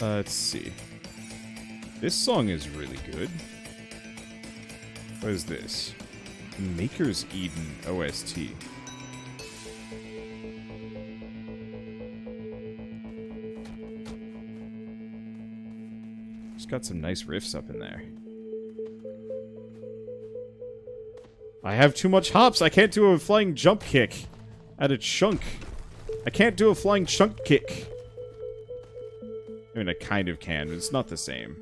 Let's see. This song is really good. What is this? Maker's Eden OST. It's got some nice riffs up in there. I have too much hops. I can't do a flying jump kick at a chunk. I can't do a flying chunk kick. I mean, I kind of can, but it's not the same.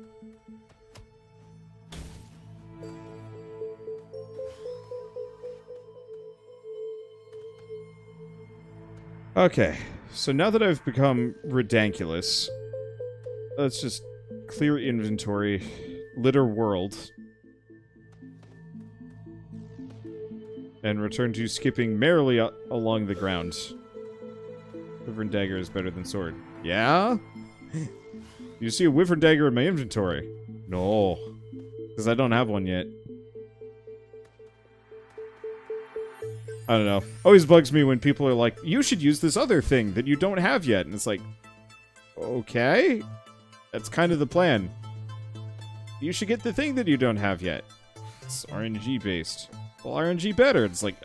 Okay, so now that I've become ridiculous, let's just clear inventory, litter world, and return to skipping merrily along the ground. Wyvern dagger is better than sword. Yeah? You see a wyvern dagger in my inventory? No, because I don't have one yet. I don't know. Always bugs me when people are like, you should use this other thing that you don't have yet. And it's like, okay. That's kind of the plan. You should get the thing that you don't have yet. It's RNG based. Well, RNG better. It's like,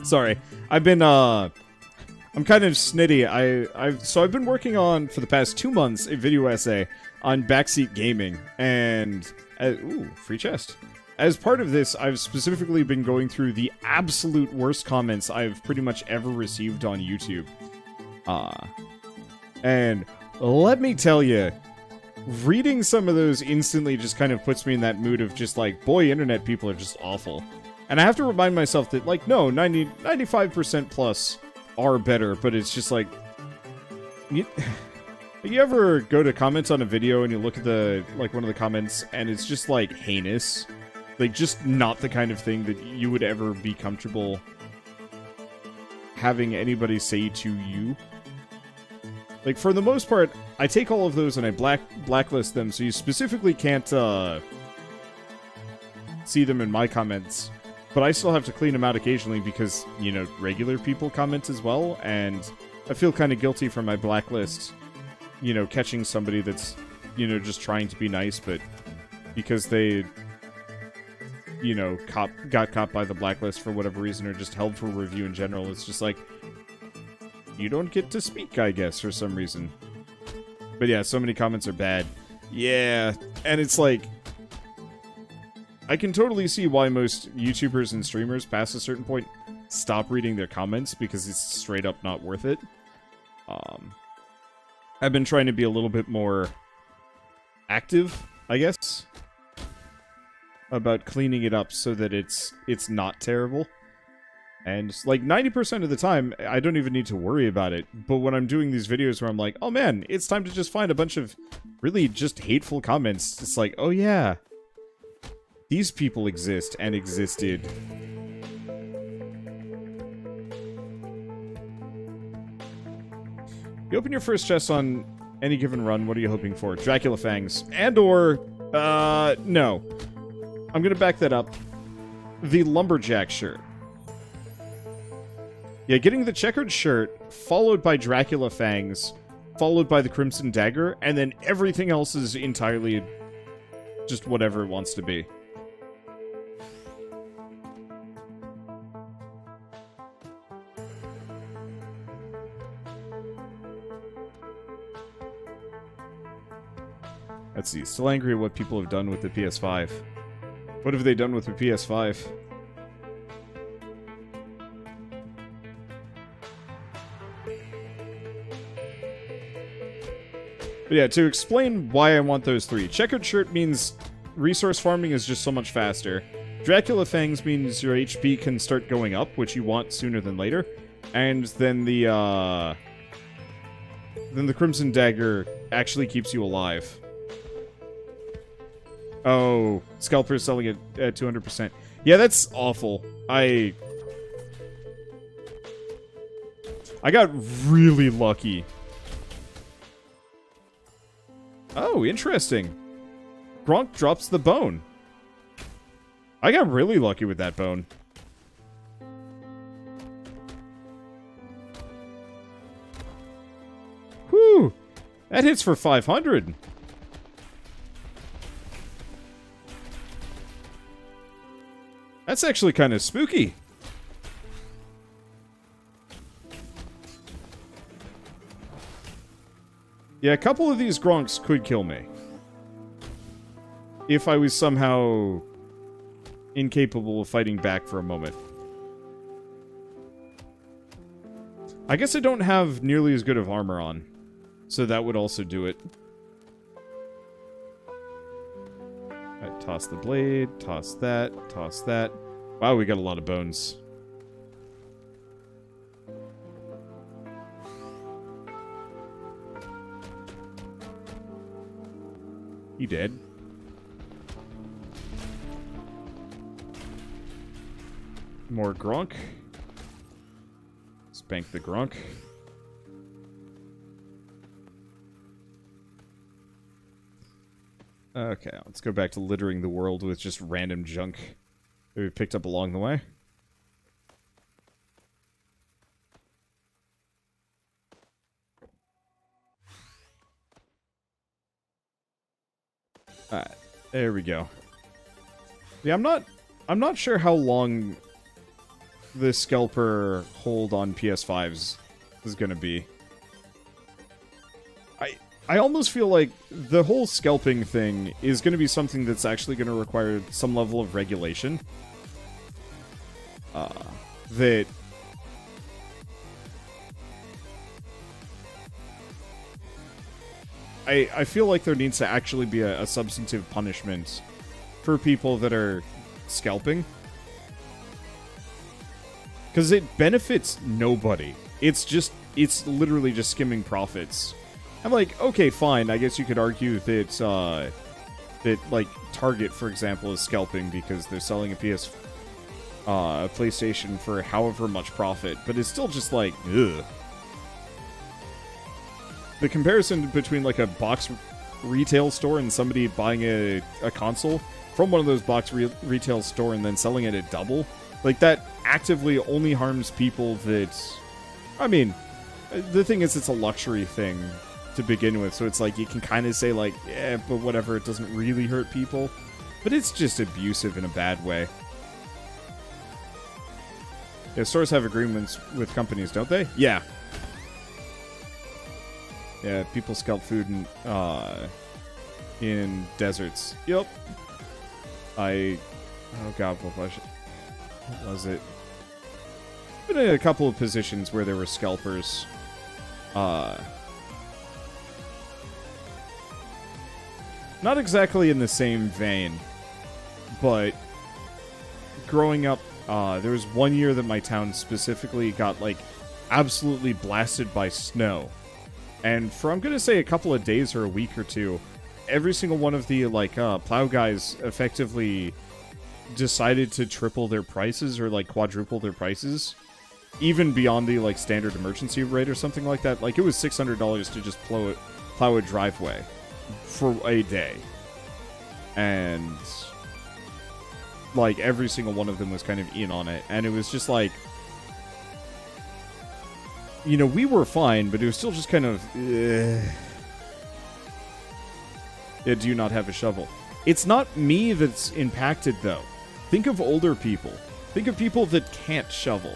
Sorry. I've been, I'm kind of snitty. I've been working on, for the past 2 months, a video essay on backseat gaming, and ooh, free chest. As part of this, I've specifically been going through the absolute worst comments I've pretty much ever received on YouTube. And let me tell you, reading some of those instantly just kind of puts me in that mood of just like, boy, internet people are just awful. And I have to remind myself that, like, no, 95% plus are better, but it's just like, you ever go to comments on a video and you look at the, like, one of the comments and it's just, like, heinous? Like, just not the kind of thing that you would ever be comfortable having anybody say to you. Like, for the most part, I take all of those and I blacklist them, so you specifically can't, see them in my comments. But I still have to clean them out occasionally because, you know, regular people comment as well, and I feel kind of guilty for my blacklist, you know, catching somebody that's, you know, just trying to be nice, but because they, you know, got caught by the blacklist for whatever reason, or just held for review in general, it's just like, you don't get to speak, I guess, for some reason. But yeah, so many comments are bad. Yeah, and it's like, I can totally see why most YouTubers and streamers past a certain point stop reading their comments because it's straight up not worth it. I've been trying to be a little bit more active, I guess, about cleaning it up so that it's not terrible. And like 90% of the time, I don't even need to worry about it. But when I'm doing these videos where I'm like, oh man, it's time to just find a bunch of really just hateful comments, it's like, oh yeah, these people exist and existed. You open your first chest on any given run, what are you hoping for? Dracula Fangs. And or, no. I'm gonna back that up. The Lumberjack shirt. Yeah, getting the checkered shirt, followed by Dracula Fangs, followed by the Crimson Dagger, and then everything else is entirely just whatever it wants to be. Let's see, still angry at what people have done with the PS5. What have they done with the PS5? But yeah, to explain why I want those three. Checkered shirt means resource farming is just so much faster. Dracula Fangs means your HP can start going up, which you want sooner than later. And then the Crimson Dagger actually keeps you alive. Oh, Scalper's selling it at 200%. Yeah, that's awful. I got really lucky. Oh, interesting. Gronk drops the bone. I got really lucky with that bone. Whew! That hits for 500. That's actually kind of spooky. Yeah, a couple of these Gronks could kill me. If I was somehow incapable of fighting back for a moment. I guess I don't have nearly as good of armor on, so that would also do it. Alright, toss the blade, toss that, toss that. Wow, we got a lot of bones. He dead. More Gronk. Spank the Gronk. Okay, let's go back to littering the world with just random junk that we picked up along the way. Alright, there we go. Yeah, I'm not sure how long the scalper hold on PS5s is gonna be. I almost feel like the whole scalping thing is gonna be something that's actually gonna require some level of regulation. That I feel like there needs to actually be a substantive punishment for people that are scalping. Because it benefits nobody. It's literally just skimming profits. I'm like, okay, fine. I guess you could argue that, like, Target, for example, is scalping because they're selling a PlayStation for however much profit. But it's still just like, ugh. The comparison between, like, a box retail store and somebody buying a console from one of those box retail store and then selling it at double, like, that actively only harms people that... I mean, the thing is, it's a luxury thing to begin with, so it's like, you can kind of say, like, yeah, but whatever, it doesn't really hurt people. But it's just abusive in a bad way. Yeah, stores have agreements with companies, don't they? Yeah. Yeah, people scalp food in deserts. Yep. Oh god, what was it? Been in a couple of positions where there were scalpers. Not exactly in the same vein, but growing up, there was one year that my town specifically got, like, absolutely blasted by snow. And for, I'm gonna say, a couple of days or a week or two, every single one of the, like, plow guys effectively decided to triple their prices or, like, quadruple their prices. Even beyond the, like, standard emergency rate or something like that. Like, it was $600 to just plow a driveway for a day. And, like, every single one of them was kind of in on it. And it was just like, you know, we were fine, but it was still just kind of, yeah, do you not have a shovel? It's not me that's impacted, though. Think of older people. Think of people that can't shovel.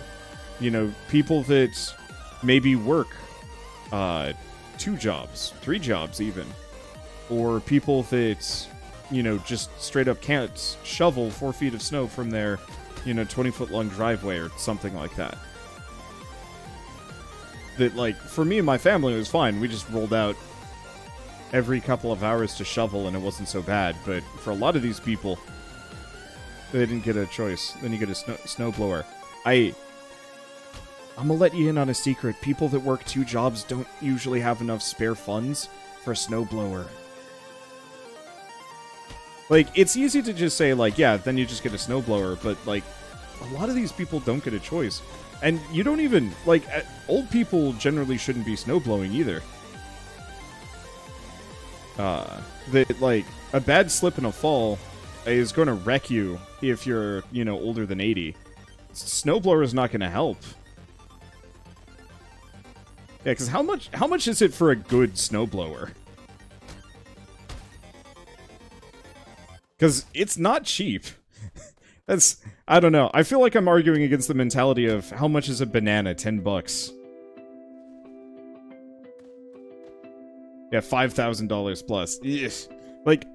You know, people that maybe work 2 jobs, 3 jobs even. Or people that, you know, just straight up can't shovel 4 feet of snow from their, you know, 20-foot-long driveway or something like that. That, like, for me and my family, it was fine. We just rolled out every couple of hours to shovel, and it wasn't so bad. But for a lot of these people, they didn't get a choice. Then you get a snowblower. I'm gonna let you in on a secret. People that work 2 jobs don't usually have enough spare funds for a snowblower. Like, it's easy to just say, like, yeah, then you just get a snowblower, but, like, a lot of these people don't get a choice. And you don't even, like, old people generally shouldn't be snowblowing either. Like, a bad slip and a fall is going to wreck you if you're, you know, older than 80. Snowblower is not going to help. Yeah, because how much is it for a good snowblower? Because it's not cheap. I don't know. I feel like I'm arguing against the mentality of how much is a banana? $10. Yeah, $5,000 plus. Ugh. Like,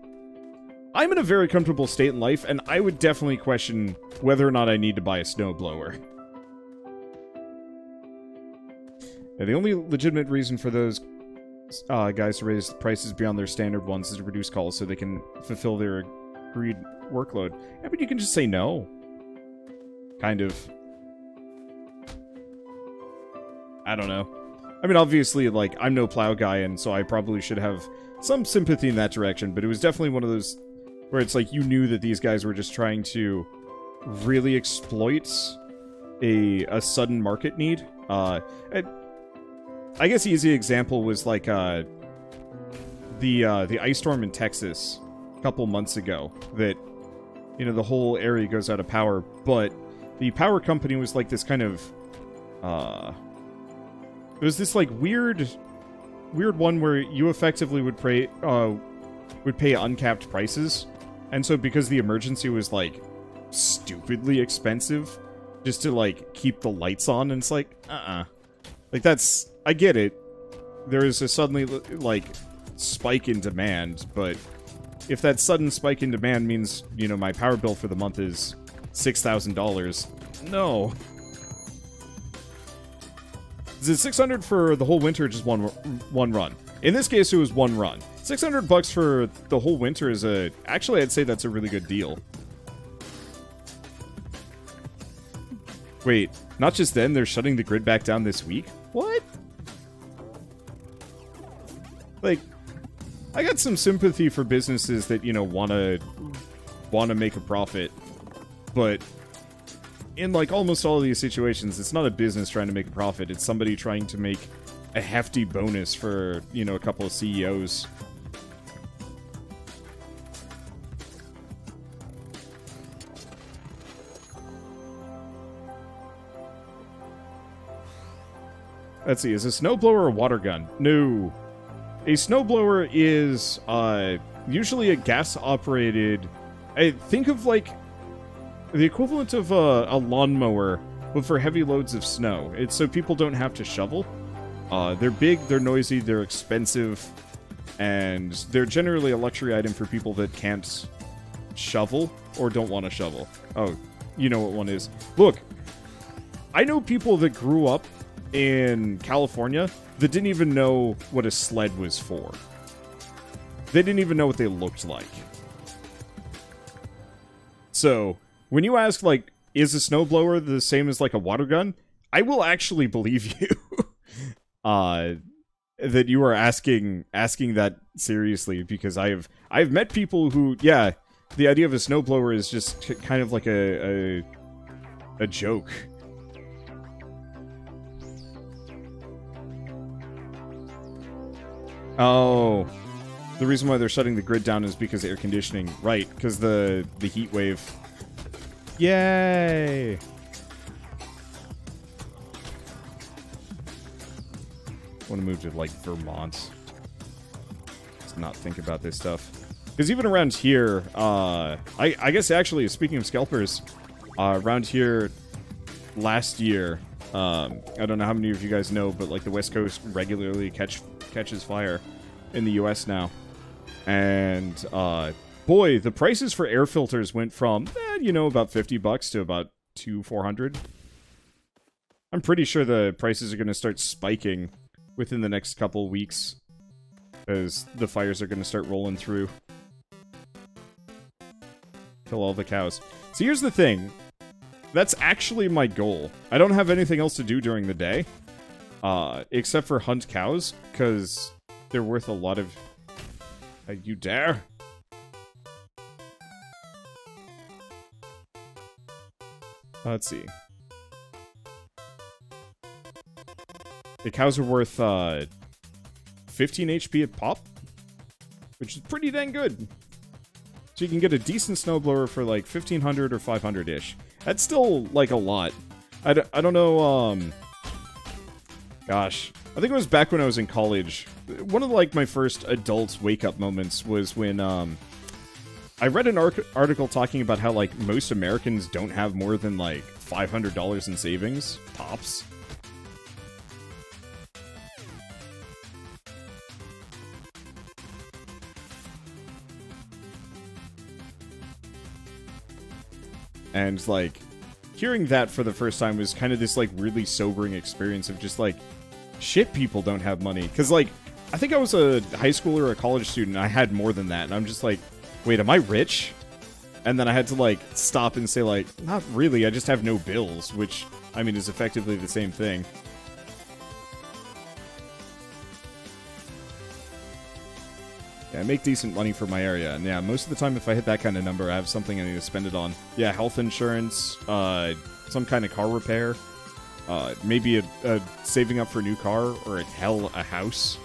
I'm in a very comfortable state in life, and I would definitely question whether or not I need to buy a snowblower. Yeah, the only legitimate reason for those guys to raise prices beyond their standard ones is to reduce calls so they can fulfill their agreed workload. Yeah, but you can just say no. Kind of. I don't know. I mean, obviously, like, I'm no plow guy, and so I probably should have some sympathy in that direction, but it was definitely one of those where it's like you knew that these guys were just trying to really exploit a sudden market need. I guess the easy example was like the ice storm in Texas a couple months ago that, you know, the whole area goes out of power, but the power company was like this kind of it was this like weird one where you effectively would pay uncapped prices. And so because the emergency was like stupidly expensive just to like keep the lights on, and it's like, like that's, I get it. There is a suddenly like spike in demand, but if that sudden spike in demand means, you know, my power bill for the month is $6,000, no. Is it 600 for the whole winter or just one run? In this case, it was one run. $600 for the whole winter is actually, I'd say that's a really good deal. Wait, not just then, they're shutting the grid back down this week? What? Like, I got some sympathy for businesses that, you know, wanna make a profit, but in like almost all of these situations, it's not a business trying to make a profit, it's somebody trying to make a hefty bonus for, you know, a couple of CEOs. Let's see, is a snowblower a water gun? No. A snowblower is usually a gas-operated... think of like the equivalent of a lawnmower, but for heavy loads of snow. It's so people don't have to shovel. They're big, they're noisy, they're expensive, and they're generally a luxury item for people that can't shovel or don't want to shovel. Oh, you know what one is. Look, I know people that grew up in California that didn't even know what a sled was for. They didn't even know what they looked like. So, when you ask, like, is a snowblower the same as, like, a water gun? I will actually believe you. That you are asking that seriously, because I've met people who, yeah, the idea of a snowblower is just kind of like a joke. Oh, the reason why they're shutting the grid down is because of air conditioning. Right, because the heat wave. Yay! I want to move to, like, Vermont. Let's not think about this stuff. Because even around here, I guess actually, speaking of scalpers, around here last year, I don't know how many of you guys know, but, like, the West Coast regularly catches fire in the US now. And, boy, the prices for air filters went from, you know, about $50 to about $400. I'm pretty sure the prices are going to start spiking within the next couple weeks, as the fires are going to start rolling through. Kill all the cows. So here's the thing. That's actually my goal. I don't have anything else to do during the day, except for hunt cows, because they're worth a lot of... you dare? Let's see. The cows are worth 15 HP a pop, which is pretty dang good. So you can get a decent snowblower for like 1,500 or 500-ish. That's still like a lot. I don't know, gosh. I think it was back when I was in college. One of like my first adult wake-up moments was when I read an article talking about how like most Americans don't have more than like $500 in savings, tops. And like hearing that for the first time was kind of this like really sobering experience of just like, shit, people don't have money. Because like, I think I was a high schooler or a college student, I had more than that, and I'm just like, wait, am I rich? And then I had to like stop and say like, not really, I just have no bills, which I mean is effectively the same thing. Yeah, I make decent money for my area, and yeah, most of the time if I hit that kind of number, I have something I need to spend it on. Yeah, health insurance, some kind of car repair, maybe a saving up for a new car, or a house.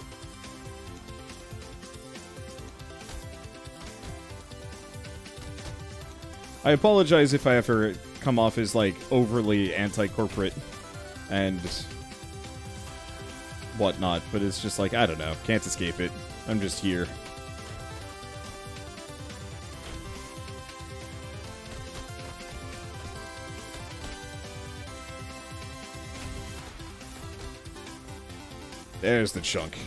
I apologize if I ever come off as, like, overly anti-corporate and whatnot, but it's just like, I don't know, can't escape it. I'm just here. There's the chunk.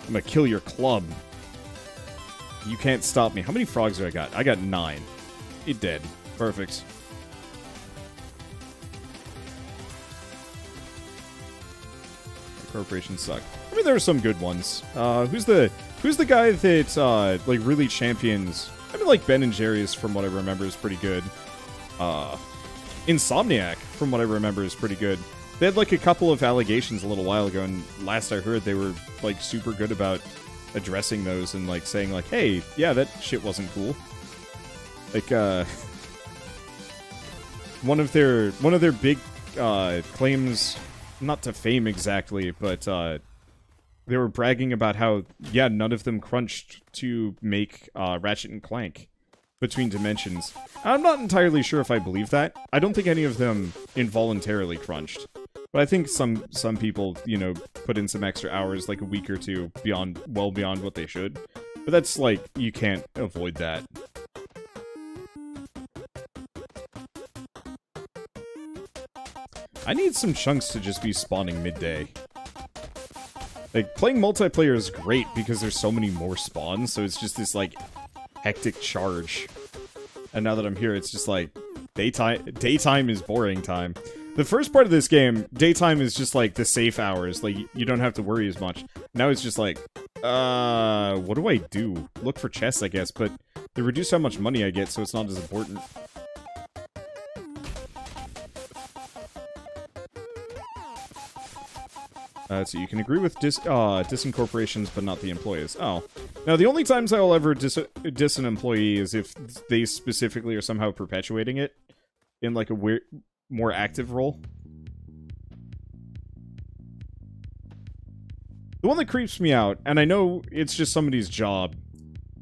I'm gonna kill your club. You can't stop me. How many frogs do I got? I got 9. He dead. Perfect. The corporations suck. I mean, there are some good ones. Who's the guy that like really champions? I mean, like Ben and Jerry's, from what I remember, is pretty good. Insomniac, from what I remember, is pretty good. They had like a couple of allegations a little while ago, and last I heard, they were like super good about addressing those and like saying like, "Hey, yeah, that shit wasn't cool." Like, one of their big claims, not to fame exactly, but they were bragging about how, yeah, none of them crunched to make Ratchet and Clank Between Dimensions. I'm not entirely sure if I believe that. I don't think any of them involuntarily crunched. But I think some people, you know, put in some extra hours, like a week or two, well beyond what they should. But that's like, you can't avoid that. I need some chunks to just be spawning midday. Like, playing multiplayer is great because there's so many more spawns, so it's just this, like, hectic charge. And now that I'm here, it's just like, daytime is boring time. The first part of this game, daytime is just, like, the safe hours. Like, you don't have to worry as much. Now it's just like, what do I do? Look for chests, I guess, but they reduce how much money I get, so it's not as important. So you can agree with disincorporations, but not the employees. Oh. Now, the only times I will ever dis an employee is if they specifically are somehow perpetuating it in, like, a weird, more active role. The one that creeps me out, and I know it's just somebody's job,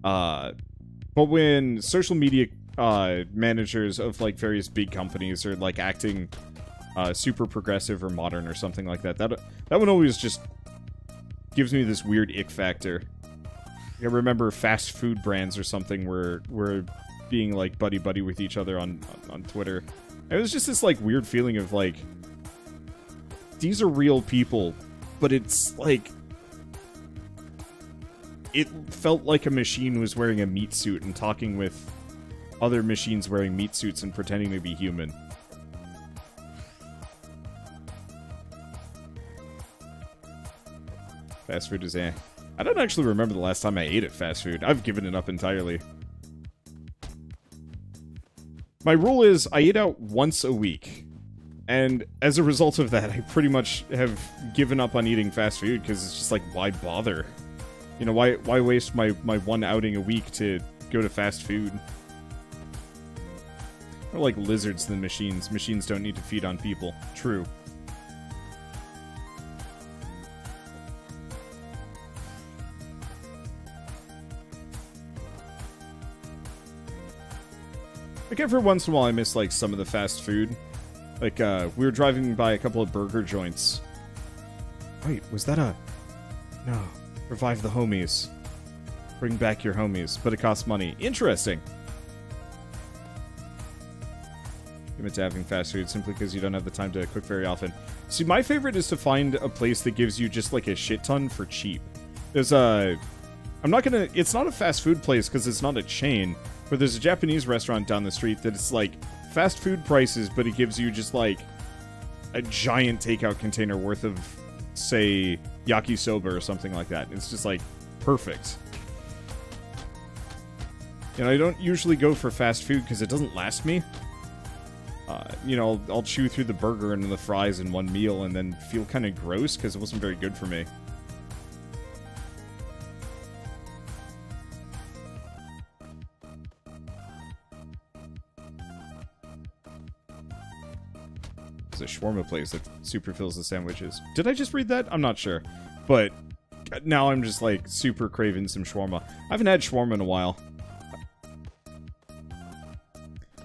but when social media managers of, like, various big companies are, like, acting super progressive or modern or something like that, that one always just gives me this weird ick factor. I remember fast food brands or something were being, like, buddy-buddy with each other on Twitter. It was just this, like, weird feeling of, like, these are real people, but it's, like, it felt like a machine was wearing a meat suit and talking with other machines wearing meat suits and pretending to be human. Fast food is eh. I don't actually remember the last time I ate at fast food. I've given it up entirely. My rule is I eat out once a week. And as a result of that, I pretty much have given up on eating fast food because it's just like, why bother? You know, why waste my one outing a week to go to fast food? Or like lizards than machines. Machines don't need to feed on people. True. every once in a while I miss, like, some of the fast food. Like, we were driving by a couple of burger joints. Wait, was that a... No. Revive the homies. Bring back your homies, but it costs money. Interesting. Commit to having fast food simply because you don't have the time to cook very often. See, my favorite is to find a place that gives you just, like, a shit ton for cheap. There's a... I'm not gonna... It's not a fast food place because it's not a chain, but there's a Japanese restaurant down the street that it's, like, fast food prices, but it gives you just, like, a giant takeout container worth of, say, yakisoba or something like that. It's just, like, perfect. You know, I don't usually go for fast food because it doesn't last me. You know, I'll chew through the burger and the fries in one meal and then feel kind of gross because it wasn't very good for me. There's a shawarma place that super fills the sandwiches. Did I just read that? I'm not sure. But now I'm just, like, super craving some shawarma. I haven't had shawarma in a while.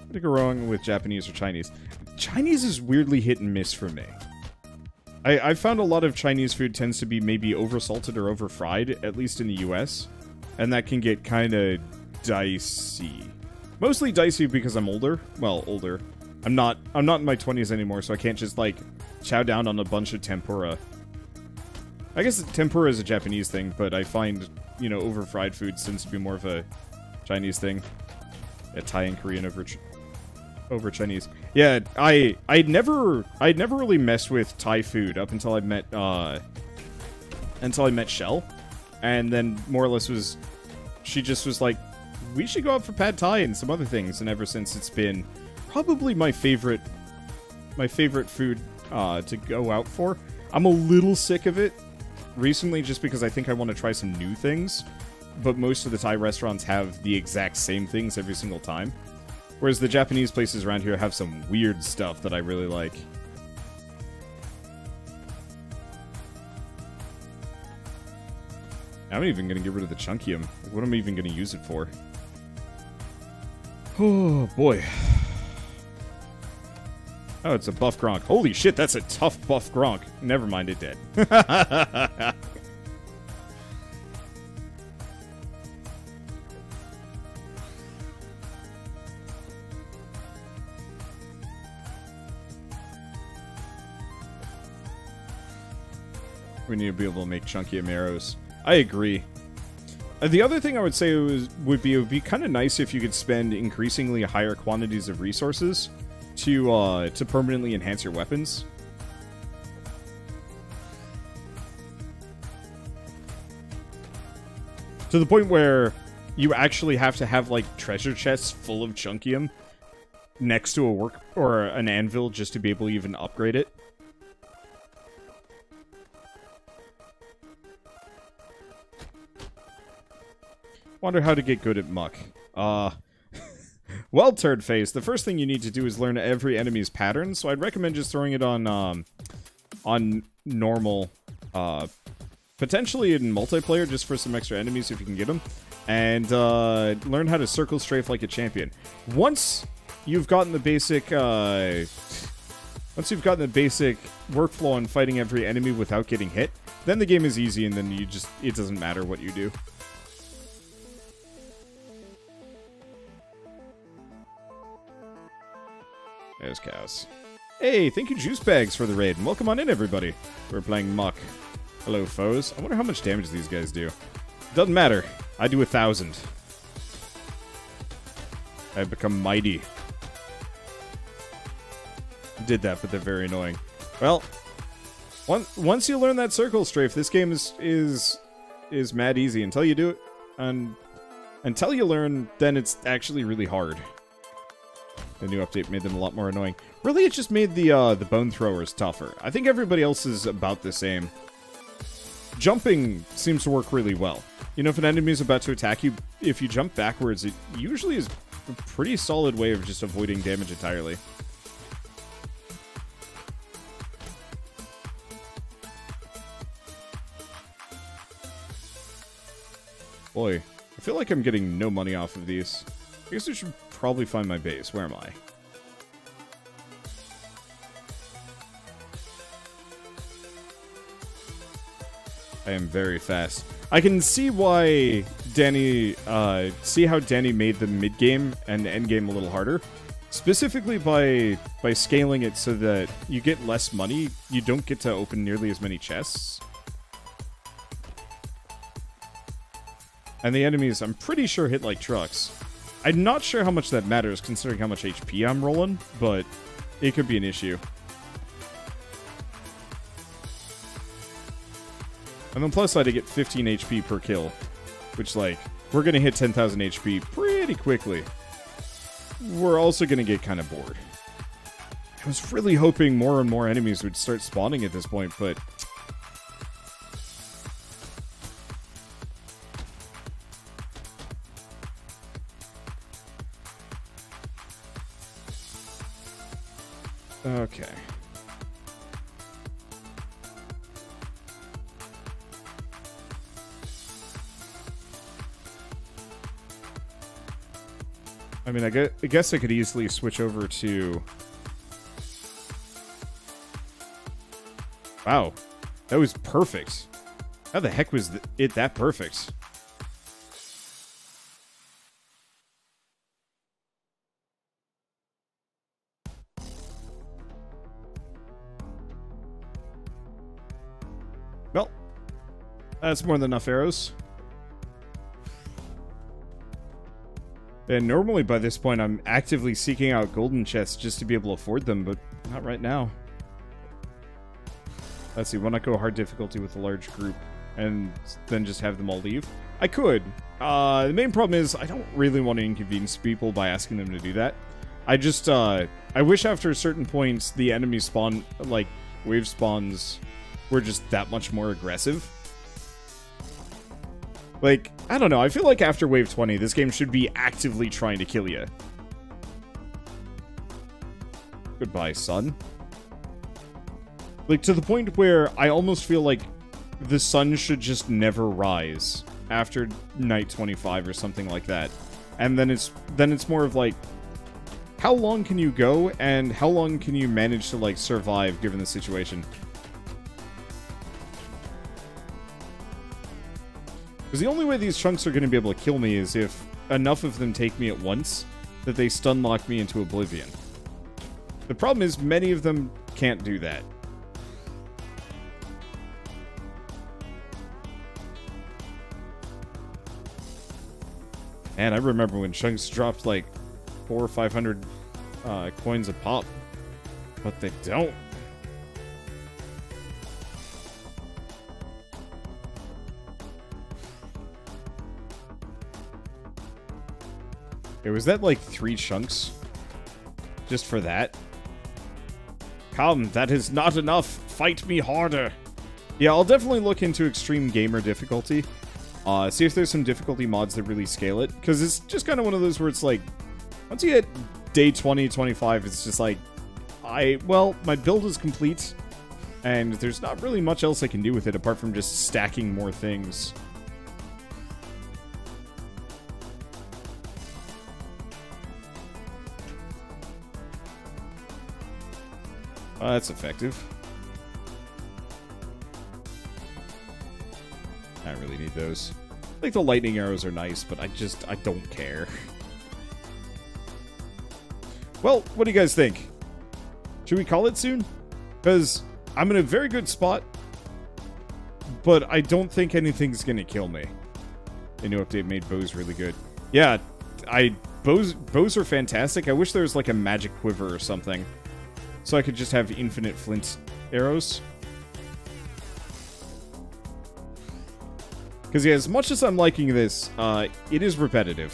What to go wrong with Japanese or Chinese? Chinese is weirdly hit and miss for me. I found a lot of Chinese food tends to be maybe over-salted or over-fried, at least in the US. And that can get kind of dicey. Mostly dicey because I'm older. Well, older. I'm not in my 20s anymore, so I can't just, like, chow down on a bunch of tempura. I guess tempura is a Japanese thing, but I find, you know, over-fried food tends to be more of a Chinese thing. Yeah, Thai and Korean over Chinese. Yeah, I'd never really messed with Thai food up until I met Shell, and then more or less she just was like, we should go out for pad Thai and some other things, and ever since it's been probably my favorite food to go out for. I'm a little sick of it recently just because I think I want to try some new things, but most of the Thai restaurants have the exact same things every single time. Whereas the Japanese places around here have some weird stuff that I really like. I'm even going to get rid of the Chunkium. What am I even going to use it for? Oh, boy. Oh, it's a buff Gronk. Holy shit, that's a tough buff Gronk. Never mind, it did. We need to be able to make chunky arrows. I agree. The other thing I would say would be kind of nice if you could spend increasingly higher quantities of resources to permanently enhance your weapons. To the point where you actually have to have, like, treasure chests full of chunkium next to a work or an anvil just to be able to even upgrade it. Wonder how to get good at muck. Well, Turd Face, the first thing you need to do is learn every enemy's pattern, so I'd recommend just throwing it on normal, potentially in multiplayer, just for some extra enemies if you can get them, and learn how to circle strafe like a champion. Once you've gotten the basic, workflow on fighting every enemy without getting hit, then the game is easy, and then it doesn't matter what you do. There's cows. Hey, thank you, Juice Bags, for the raid, and welcome on in, everybody. We're playing Muck. Hello, foes. I wonder how much damage these guys do. Doesn't matter. I do 1,000. I've become mighty. Did that, but they're very annoying. Well, once you learn that circle strafe, this game is mad easy. Until you do it, and until you learn, then it's actually really hard. The new update made them a lot more annoying. Really, it just made the bone throwers tougher. I think everybody else is about the same. Jumping seems to work really well. You know, if an enemy is about to attack you, if you jump backwards, it usually is a pretty solid way of just avoiding damage entirely. Boy, I feel like I'm getting no money off of these. I guess I should probably find my base. Where am I? I am very fast. I can see why Danny, see how Danny made the mid-game and end-game a little harder. Specifically by scaling it so that you get less money, you don't get to open nearly as many chests. And the enemies, I'm pretty sure, hit like trucks. I'm not sure how much that matters considering how much HP I'm rolling, but it could be an issue. And then plus side, I get 15 HP per kill, which, like, we're going to hit 10,000 HP pretty quickly. We're also going to get kind of bored. I was really hoping more and more enemies would start spawning at this point, but... Okay. I mean, I guess I could easily switch over to... Wow. That was perfect. How the heck was it that perfect? Well, that's more than enough arrows. And normally by this point I'm actively seeking out golden chests just to be able to afford them, but not right now. Let's see, why not go hard difficulty with a large group and then just have them all leave? I could. The main problem is I don't really want to inconvenience people by asking them to do that. I just, I wish after a certain point the enemy spawn, like, wave spawns were just that much more aggressive. Like, I don't know, I feel like after Wave 20, this game should be actively trying to kill you. Goodbye, son. Like, to the point where I almost feel like the sun should just never rise after night 25 or something like that. And then it's more of like, how long can you go, and how long can you manage to, like, survive given the situation? Because the only way these chunks are going to be able to kill me is if enough of them take me at once that they stun lock me into oblivion. The problem is many of them can't do that. And I remember when chunks dropped like 400 or 500 coins a pop, but they don't. Was that like 3 chunks? Just for that? Come, that is not enough. Fight me harder. Yeah, I'll definitely look into Extreme Gamer difficulty. See if there's some difficulty mods that really scale it. Because it's just kind of one of those where it's like, once you hit day 20, 25, it's just like, well, my build is complete. And there's not really much else I can do with it apart from just stacking more things. That's effective. I don't really need those. I think the lightning arrows are nice, but I don't care. Well, what do you guys think? Should we call it soon? Because I'm in a very good spot, but I don't think anything's gonna kill me. The new update made bows really good. Yeah, bows are fantastic. I wish there was like a magic quiver or something, so I could just have infinite flint arrows. Because, yeah, as much as I'm liking this, it is repetitive.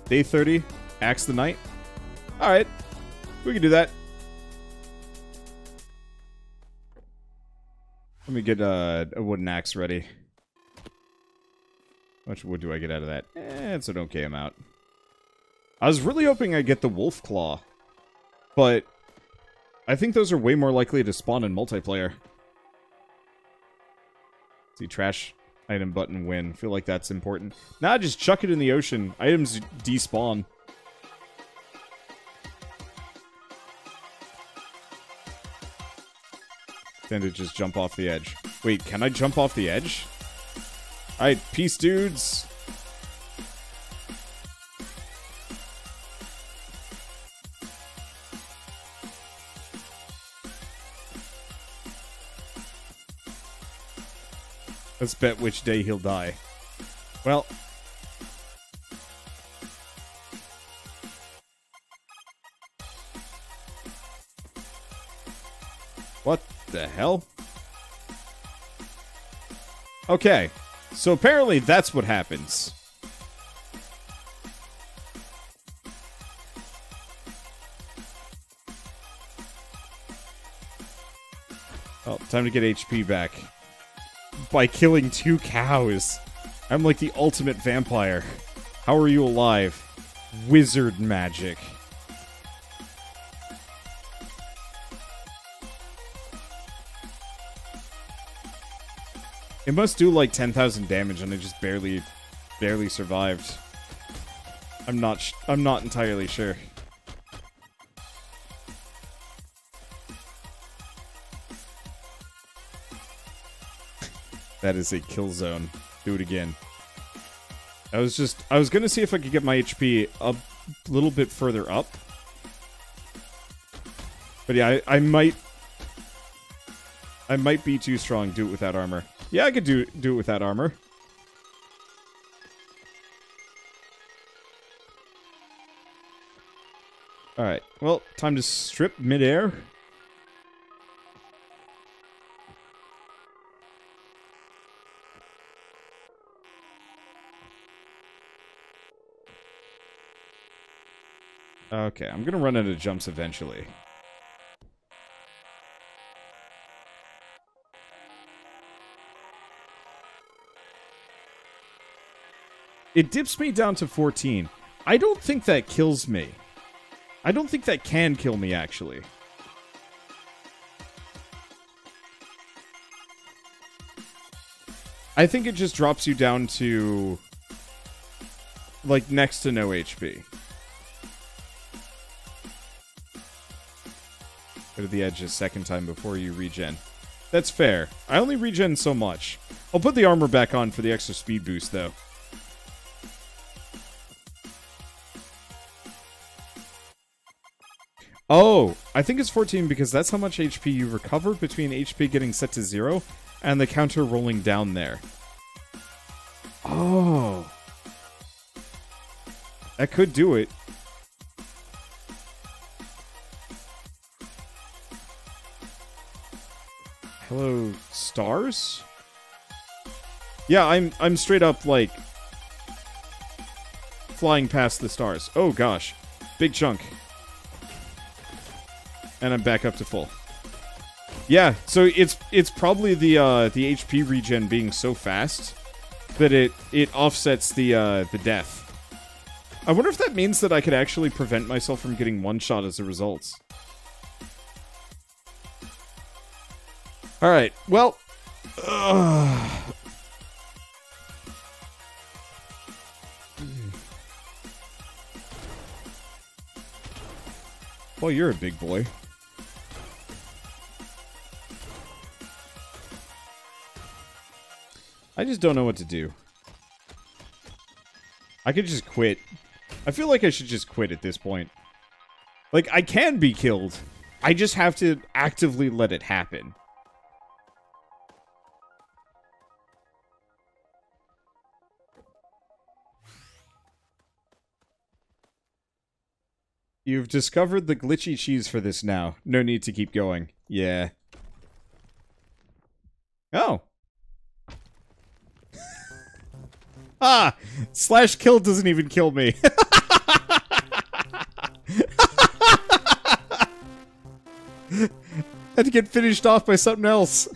Day 30, Axe the Knight. Alright, we can do that. Let me get a wooden axe ready. How much wood do I get out of that? It's an okay amount. I was really hoping I'd get the wolf claw, but I think those are way more likely to spawn in multiplayer. See, trash item button win. Feel like that's important. Nah, just chuck it in the ocean. Items despawn. Tend to just jump off the edge. Wait, can I jump off the edge? Alright, peace, dudes. Let's bet which day he'll die. Well. What the hell? Okay. So apparently that's what happens. Oh, time to get HP back. By killing 2 cows. I'm like the ultimate vampire. How are you alive? Wizard magic. It must do like 10,000 damage and I just barely survived. I'm not entirely sure. That is a kill zone. Do it again. I was gonna see if I could get my HP a little bit further up. But yeah, I might be too strong. Do it without armor. Yeah, I could do it without armor. Alright, well, time to strip midair. Okay, I'm gonna run out of jumps eventually. It dips me down to 14. I don't think that kills me. I don't think that can kill me, actually. I think it just drops you down to, like, next to no HP. Go to the edge a second time before you regen. That's fair. I only regen so much. I'll put the armor back on for the extra speed boost, though. Oh, I think it's 14 because that's how much HP you recover between HP getting set to 0 and the counter rolling down there. Oh. That could do it. Hello, stars? Yeah, I'm straight up, like, flying past the stars. Oh, gosh. Big chunk. And I'm back up to full. Yeah, so it's probably the HP regen being so fast that it offsets the death. I wonder if that means that I could actually prevent myself from getting one shot as a result. Alright, well... Well, you're a big boy. I just don't know what to do. I could just quit. I feel like I should just quit at this point. Like, I can be killed. I just have to actively let it happen. You've discovered the glitchy cheese for this now. No need to keep going. Yeah. Oh. Ah! Slash kill doesn't even kill me. Had to get finished off by something else.